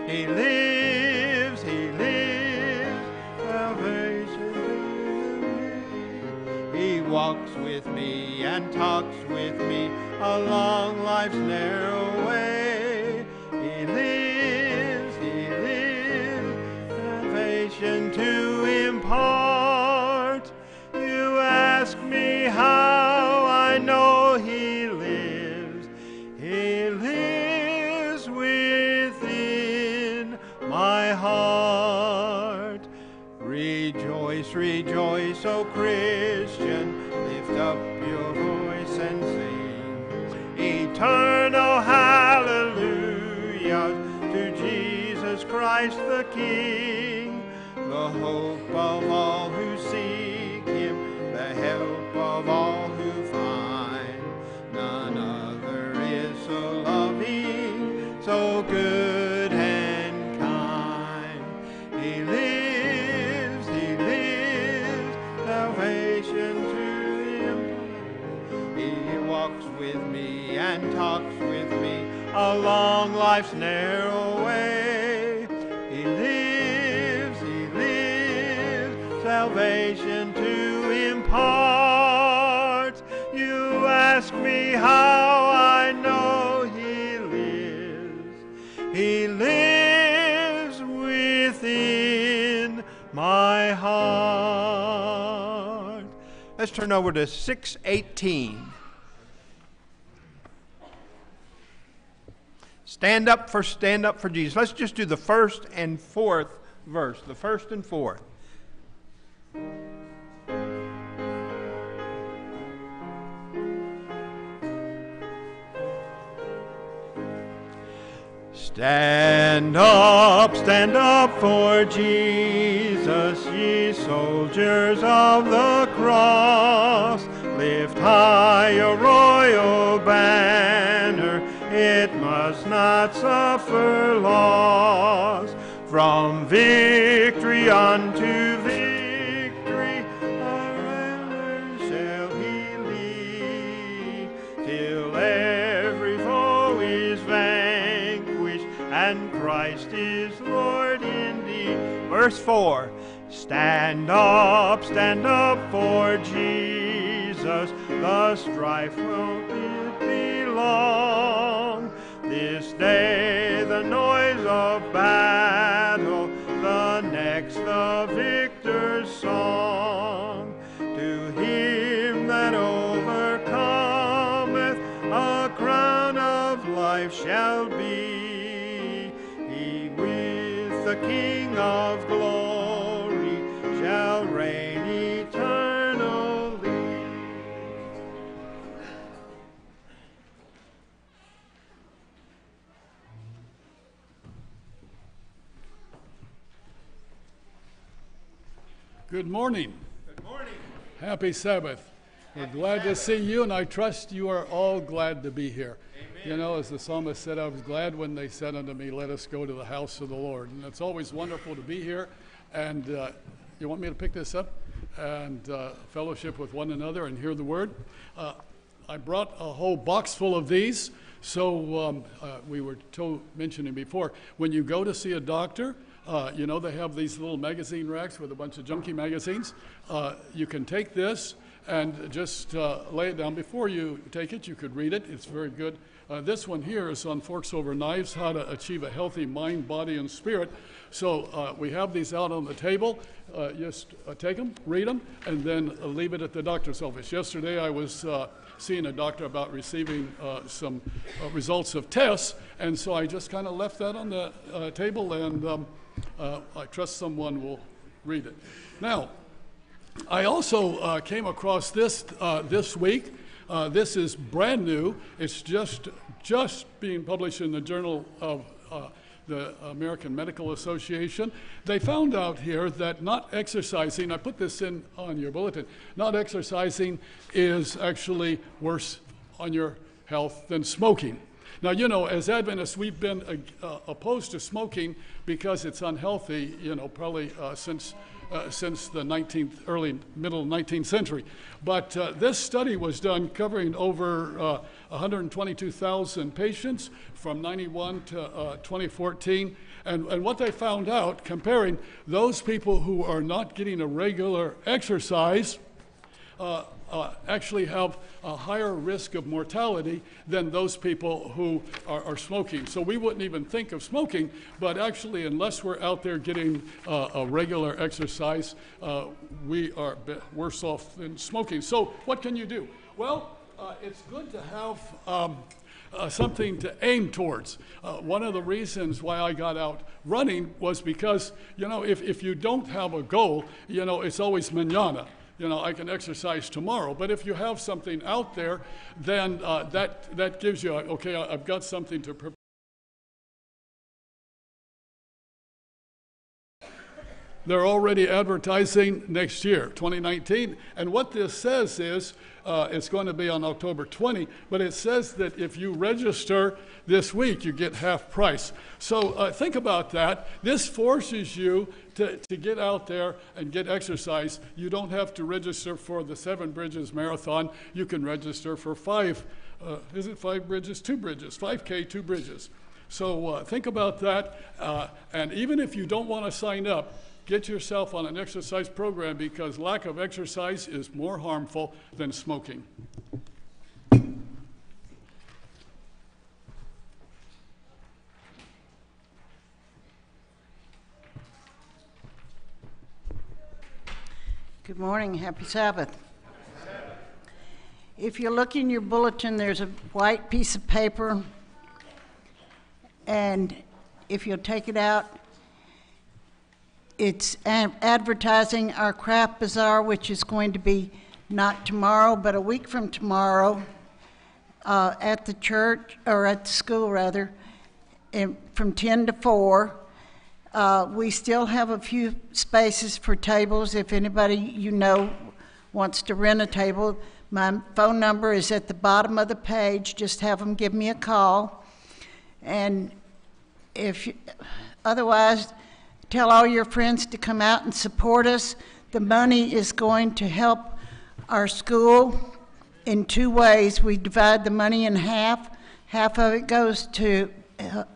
He lives, salvation to me. He walks with me and talks with me along life's narrow way. He lives, salvation to impart. You ask me how I know He lives. He lives within my heart. Rejoice, rejoice, O Christian, lift up your voice and sing eternal hallelujah to Jesus Christ the King, the hope of all who seek Him, the help of all who find. None other is so loving, so good and kind. He lives, salvation to Him. He walks with me and talks with me along life's narrow way. He lives, salvation to impart. You ask me how I know He lives. He lives within my heart. Let's turn over to 618. Stand up for Jesus. Let's just do the first and fourth verse. The first and fourth. Stand up for Jesus, ye soldiers of the cross. Lift high your royal banner, it must not suffer loss. From victory unto victory, ever shall He lead, till every foe is vanquished and Christ is Lord indeed. Verse 4, stand up for Jesus, the strife won't be long. This day the noise of battle, the next the victor's song. To him that overcometh, a crown of life shall be. He with the King of glory shall reign eternally. Good morning. Good morning. Happy Sabbath. We're glad to see you, and I trust you are all glad to be here. Amen. You know, as the psalmist said, I was glad when they said unto me, let us go to the house of the Lord. And it's always wonderful to be here. And you want me to pick this up and fellowship with one another and hear the word? I brought a whole box full of these. So we were mentioning before, when you go to see a doctor, you know, they have these little magazine racks with a bunch of junky magazines. You can take this and just lay it down. Before you take it, you could read it. It's very good. This one here is on Forks Over Knives, How to Achieve a Healthy Mind, Body, and Spirit. So we have these out on the table. Just take them, read them, and then leave it at the doctor's office. Yesterday I was seeing a doctor about receiving some results of tests, and so I just kind of left that on the table, and I trust someone will read it. Now, I also came across this this week. This is brand new. It's just being published in the Journal of the American Medical Association. They found out here that not exercising, I put this in on your bulletin, not exercising is actually worse on your health than smoking. Now, you know, as Adventists, we've been opposed to smoking because it's unhealthy, you know, probably since the middle 19th century. But this study was done covering over 122,000 patients from 91 to 2014. And what they found out, comparing those people who are not getting a regular exercise, actually have a higher risk of mortality than those people who are smoking. So we wouldn't even think of smoking, but actually, unless we're out there getting a regular exercise, we are worse off than smoking. So what can you do? Well, it's good to have something to aim towards. One of the reasons why I got out running was because, you know, if you don't have a goal, you know, it's always mañana. You know, I can exercise tomorrow. But if you have something out there, then that gives you, okay, I've got something to prepare. They're already advertising next year, 2019. And what this says is, it's going to be on October 20, but it says that if you register this week, you get half price. So think about that. This forces you to get out there and get exercise. You don't have to register for the 7 Bridges Marathon. You can register for 5, is it 5 bridges? 2 bridges, 5K, 2 bridges. So think about that. And even if you don't want to sign up, get yourself on an exercise program, because lack of exercise is more harmful than smoking. Good morning. Happy Sabbath. If you look in your bulletin, there's a white piece of paper, and if you'll take it out, it's advertising our craft bazaar, which is going to be not tomorrow, but a week from tomorrow at the church, or at the school rather, from 10 to 4. We still have a few spaces for tables. If anybody you know wants to rent a table, my phone number is at the bottom of the page. Just have them give me a call. And otherwise, tell all your friends to come out and support us. The money is going to help our school in 2 ways. We divide the money in half. Half of it goes to help